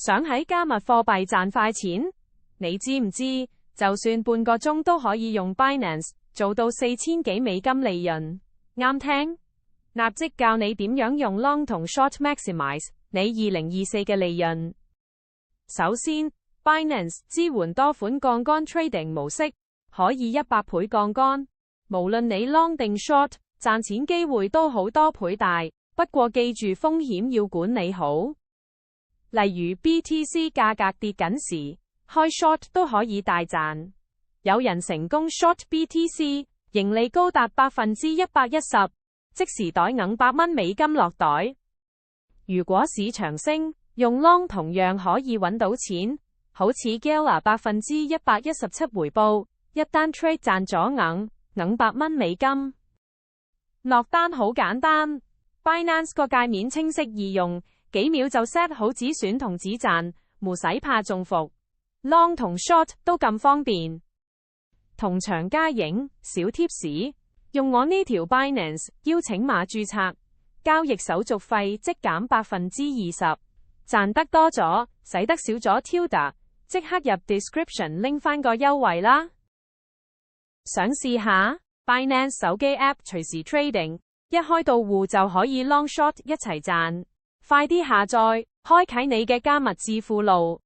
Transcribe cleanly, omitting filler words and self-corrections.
想喺加密貨幣賺快錢？你知唔知，就算半個鐘都可以用 Binance 做到4000幾美金利潤？啱聽，立即教你點樣用 Long 同 Short Maximize 你2024嘅利潤。首先， Binance 支援多款槓桿 trading 模式，可以100倍槓桿，無論你 Long 定 Short， 賺錢機會都好多倍大。不過記住風險要管理好。例如 BTC 價格跌緊時，開 short 都可以大賺。有人成功 short BTC， 盈利高達110%，即時袋500蚊美金落袋。如果市場升，用 long 同樣可以揾到錢，好似 Gala 117%回報，一單 trade 賺咗500蚊美金。落單好簡單， Binance 個界面清晰易用，幾秒就 set 好止損同止賺，唔使怕中伏。Long 同 Short 都咁方便。同場加映小貼士，用我呢條 Binance 邀請碼註冊，交易手續費即減20%，賺得多咗，使得少咗 Tilda， 即刻入 description 拎返個優惠啦。想試下 Binance 手機 app 隨時 trading， 一開到戶就可以 Long Short 一齊賺，快啲下載，開啟你嘅加密致富路。